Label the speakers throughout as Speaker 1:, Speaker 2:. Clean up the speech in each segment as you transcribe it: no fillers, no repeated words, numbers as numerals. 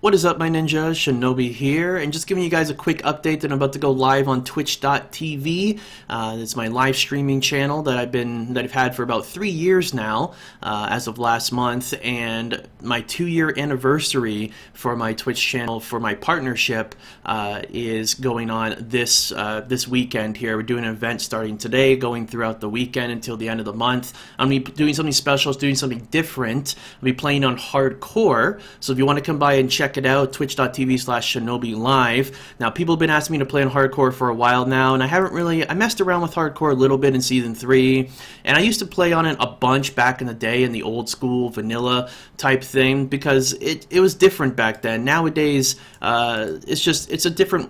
Speaker 1: What is up, my ninjas? Shinobi here, and just giving you guys a quick update that I'm about to go live on Twitch.tv. It's my live streaming channel that I've had for about 3 years now, as of last month, and my 2-year anniversary for my Twitch channel for my partnership is going on this weekend here. We're doing an event starting today, going throughout the weekend until the end of the month. I'm going to be doing something special, doing something different. I'll be playing on hardcore, so if you want to come by and check it out, twitch.tv/Shinobi Live. Now, people have been asking me to play on hardcore for a while now, and I messed around with hardcore a little bit in Season 3, and I used to play on it a bunch back in the day in the old school vanilla type thing, because it was different back then. Nowadays, it's a different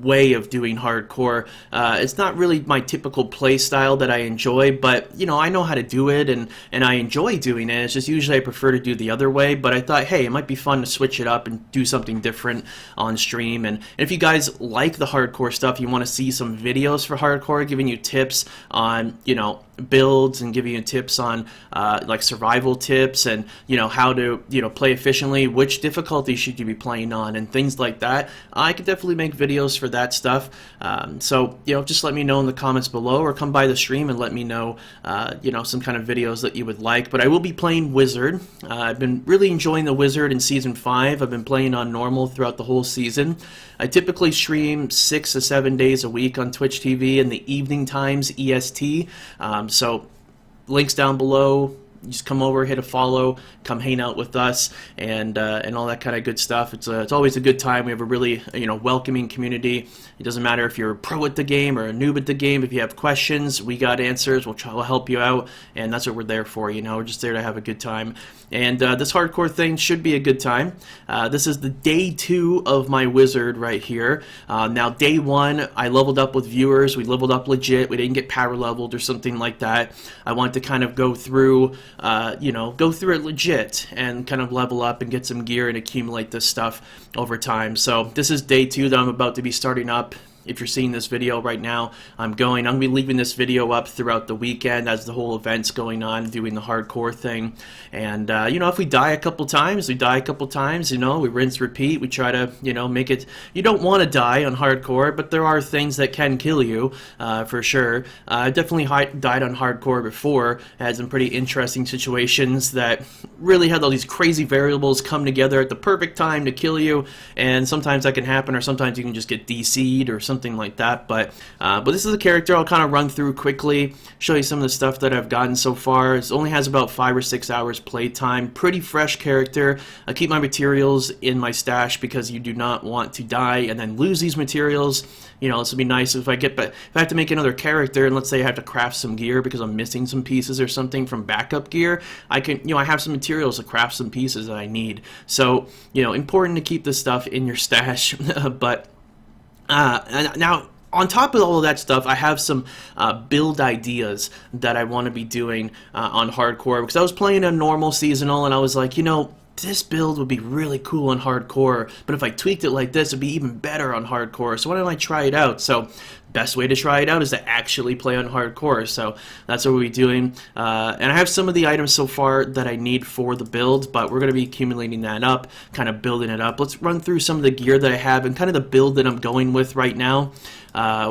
Speaker 1: way of doing hardcore. It's not really my typical play style that I enjoy, but you know, I know how to do it, and I enjoy doing it. It's just usually I prefer to do the other way, but I thought, hey, it might be fun to switch it up and do something different on stream. And if you guys like the hardcore stuff, you want to see some videos for hardcore, giving you tips on, you know, builds and giving you tips on like survival tips, and you know, how to, you know, play efficiently, which difficulty should you be playing on, and things like that, I could definitely make videos for that stuff. So you know, just let me know in the comments below, or come by the stream and let me know you know, some kind of videos that you would like. But I will be playing Wizard. I've been really enjoying the Wizard in Season 5. I've been playing on normal throughout the whole season. I typically stream 6 to 7 days a week on Twitch TV in the evening times EST. So links down below. Just come over, hit a follow, come hang out with us, and all that kind of good stuff. It's always a good time. We have a really, you know, welcoming community. It doesn't matter if you're a pro at the game or a noob at the game. If you have questions, we got answers. We'll help you out, and that's what we're there for. You know, we're just there to have a good time. And this hardcore thing should be a good time. This is the day 2 of my Wizard right here. Now, day 1, I leveled up with viewers. We leveled up legit. We didn't get power leveled or something like that. I wanted to kind of go through, you know, go through it legit and kind of level up and get some gear and accumulate this stuff over time. So this is day 2 that I'm about to be starting up. If you're seeing this video right now, I'm going to be leaving this video up throughout the weekend as the whole event's going on, doing the hardcore thing. And, you know, if we die a couple times, we die a couple times, you know, we rinse, repeat. We try to, you know, make it, you don't want to die on hardcore, but there are things that can kill you, for sure. I definitely died on hardcore before. I had some pretty interesting situations that really had all these crazy variables come together at the perfect time to kill you, and sometimes that can happen, or sometimes you can just get DC'd or something like that. But this is a character I'll kind of run through quickly, show you some of the stuff that I've gotten so far. It only has about 5 or 6 hours playtime. Pretty fresh character. I keep my materials in my stash because you do not want to die and then lose these materials. You know, this would be nice if I have to make another character, and let's say I have to craft some gear because I'm missing some pieces or something from backup gear, I can, you know, I have some materials to craft some pieces that I need. So, you know, important to keep this stuff in your stash. But now, on top of all of that stuff, I have some build ideas that I want to be doing on hardcore, because I was playing a normal seasonal, and I was like, you know, this build would be really cool on hardcore, but if I tweaked it like this, it'd be even better on hardcore. So why don't I try it out? So best way to try it out is to actually play on hardcore. So that's what we'll be doing. And I have some of the items so far that I need for the build, but we're going to be accumulating that up, kind of building it up. Let's run through some of the gear that I have and kind of the build that I'm going with right now.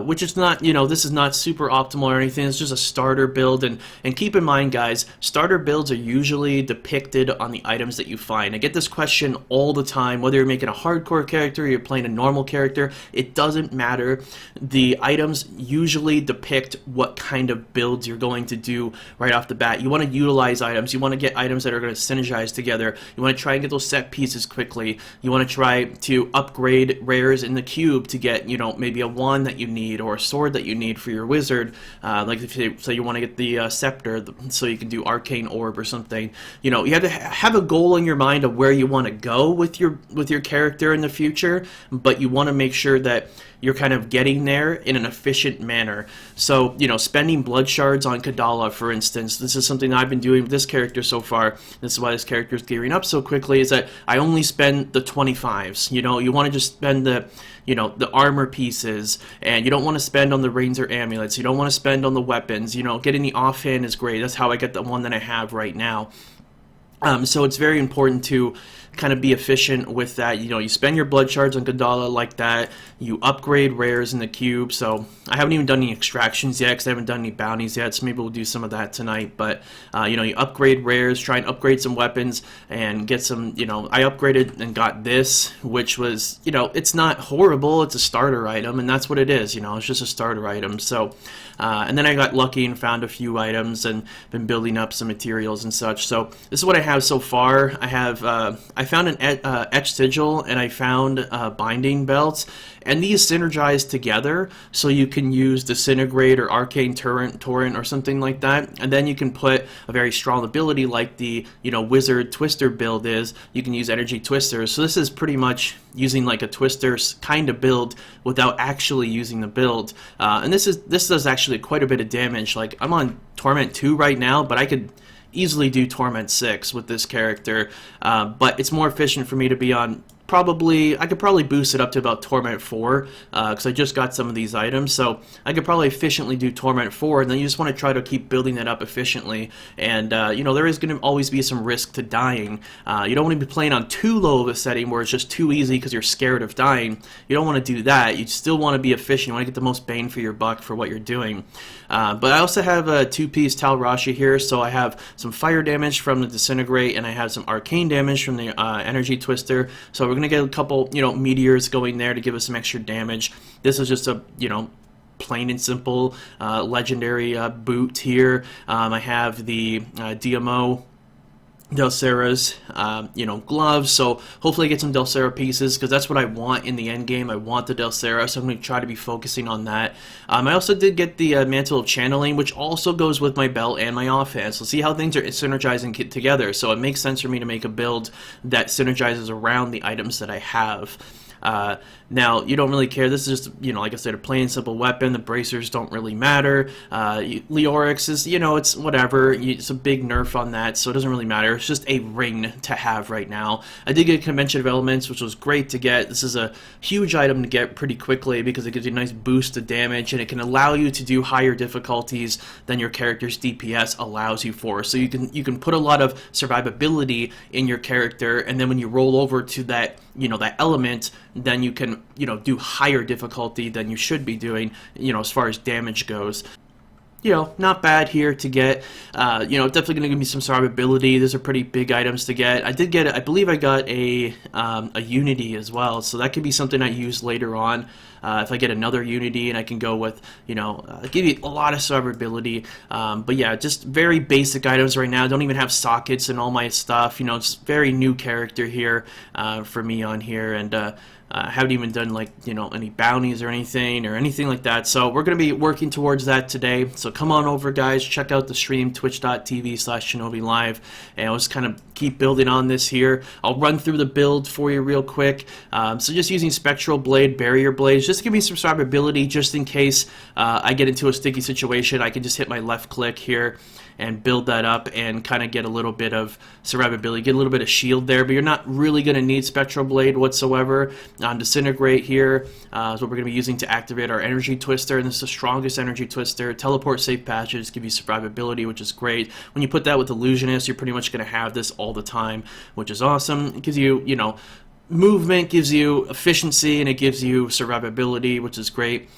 Speaker 1: Which is not, you know, this is not super optimal or anything. It's just a starter build, and keep in mind, guys, starter builds are usually depicted on the items that you find. I get this question all the time, whether you're making a hardcore character or you're playing a normal character, it doesn't matter. The items usually depict what kind of builds you're going to do right off the bat. You want to utilize items. You want to get items that are going to synergize together. You want to try and get those set pieces quickly. You want to try to upgrade rares in the cube to get, you know, maybe a wand that you need, or a sword that you need for your wizard. Like if you want to get the scepter, so you can do arcane orb or something. You know, you have to have a goal in your mind of where you want to go with your character in the future, but you want to make sure that you're kind of getting there in an efficient manner. So, you know, spending blood shards on Kadala, for instance, this is something that I've been doing with this character so far. This is why this character is gearing up so quickly, is that I only spend the 25s. You know, you want to just spend the, you know, the armor pieces, and you don't want to spend on the rings or amulets. You don't want to spend on the weapons. You know, getting the offhand is great. That's how I get the one that I have right now. So it's very important to kind of be efficient with that. You know, you spend your blood shards on Gondola like that, you upgrade rares in the cube. So I haven't even done any extractions yet because I haven't done any bounties yet, so maybe we'll do some of that tonight. But you know, you upgrade rares, try and upgrade some weapons and get some, you know, I upgraded and got this, which was, you know, it's not horrible, it's a starter item, and that's what it is, you know, it's just a starter item. So and then I got lucky and found a few items and been building up some materials and such. So this is what I have so far. I have I found an etched sigil, and I found binding belts, and these synergize together, so you can use Disintegrate or Arcane Torrent or something like that, and then you can put a very strong ability like the, you know, Wizard Twister build is. You can use Energy Twister, so this is pretty much using like a Twister kind of build without actually using the build, and this does actually quite a bit of damage. Like, I'm on Torment 2 right now, but I could easily do Torment 6 with this character, but it's more efficient for me to be on I could probably boost it up to about Torment 4, because I just got some of these items, so I could probably efficiently do Torment 4, and then you just want to try to keep building that up efficiently, and you know, there is going to always be some risk to dying. You don't want to be playing on too low of a setting where it's just too easy because you're scared of dying. You don't want to do that. You still want to be efficient. You want to get the most bang for your buck for what you're doing. But I also have a 2-piece Tal Rasha here, so I have some fire damage from the Disintegrate, and I have some arcane damage from the Energy Twister, so we're going to get a couple, you know, meteors going there to give us some extra damage. This is just a, you know, plain and simple legendary boot here. I have the DMO Delsera's, you know, gloves, so hopefully I get some Delsera pieces, because that's what I want in the end game. I want the Delsera, so I'm going to try to be focusing on that. I also did get the Mantle of Channeling, which also goes with my belt and my offhand, so see how things are synergizing together. So it makes sense for me to make a build that synergizes around the items that I have. Now, you don't really care. This is just, you know, like I said, a plain and simple weapon. The bracers don't really matter. Leorix is, you know, it's whatever. It's a big nerf on that, so it doesn't really matter. It's just a ring to have right now. I did get Convention of Elements, which was great to get. This is a huge item to get pretty quickly because it gives you a nice boost of damage, and it can allow you to do higher difficulties than your character's DPS allows you for. So you can put a lot of survivability in your character, and then when you roll over to that, you know, that element, then you can, you know, do higher difficulty than you should be doing, you know, as far as damage goes. You know, not bad here to get. You know, definitely going to give me some survivability. These are pretty big items to get. I did get, I believe I got a Unity as well, so that could be something I use later on. If I get another Unity and I can go with, you know, give you a lot of survivability. But yeah, just very basic items right now. Don't even have sockets and all my stuff. You know, it's very new character here for me on here, and I haven't even done, like, you know, any bounties or anything like that. So we're going to be working towards that today. So come on over, guys. Check out the stream, twitch.tv/Shinobi Live. And I'll just kind of keep building on this here. I'll run through the build for you real quick. So just using Spectral Blade, Barrier Blades, just to give me some survivability, just in case I get into a sticky situation. I can just hit my left click here and build that up and kind of get a little bit of survivability, get a little bit of shield there, but you're not really going to need Spectral Blade whatsoever. Disintegrate here is what we're going to be using to activate our Energy Twister, and this is the strongest Energy Twister. Teleport Safe Patches give you survivability, which is great. When you put that with Illusionist, you're pretty much going to have this all the time, which is awesome. It gives you, you know, movement, gives you efficiency, and it gives you survivability, which is great.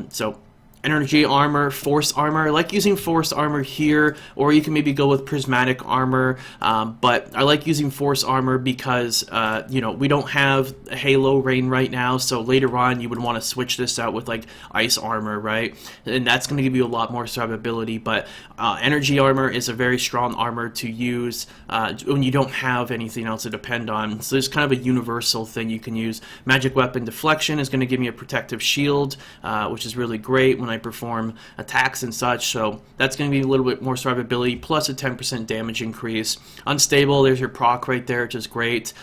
Speaker 1: So energy armor, force armor. I like using force armor here, or you can maybe go with prismatic armor, but I like using force armor because you know, we don't have Halo Rain right now, so later on you would want to switch this out with like ice armor, right? And that's going to give you a lot more survivability, but energy armor is a very strong armor to use when you don't have anything else to depend on. So it's kind of a universal thing you can use. Magic Weapon Deflection is going to give me a protective shield, which is really great when I perform attacks and such, so that's going to be a little bit more survivability, plus a 10% damage increase. Unstable, there's your proc right there, which is great,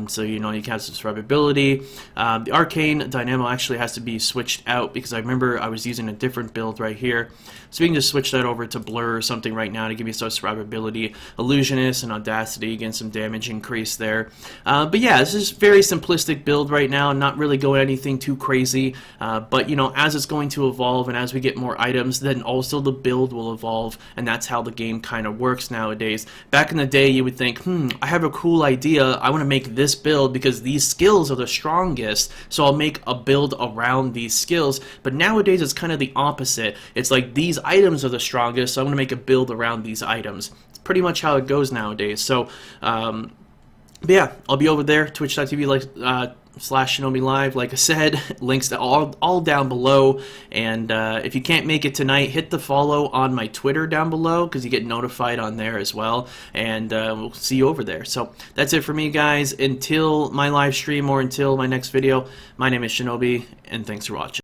Speaker 1: so you know, you can have some survivability. The Arcane Dynamo actually has to be switched out because I remember I was using a different build right here, so we can just switch that over to Blur or something right now to give you some survivability. Illusionist and Audacity, again, some damage increase there. But yeah, this is very simplistic build right now, not really going anything too crazy, but you know, as it's going to evolve and as we get more items, then also the build will evolve, and that's how the game kind of works nowadays. Back in the day, you would think, I have a cool idea, I want to make this build because these skills are the strongest, so I'll make a build around these skills. But nowadays it's kind of the opposite. It's like these items are the strongest, so I'm going to make a build around these items. It's pretty much how it goes nowadays. So but yeah, I'll be over there, twitch.tv slash Shinobi Live, like I said. Links to all down below. And if you can't make it tonight, hit the follow on my Twitter down below, because you get notified on there as well. And we'll see you over there. So that's it for me, guys. Until my live stream or until my next video, my name is Shinobi, and thanks for watching.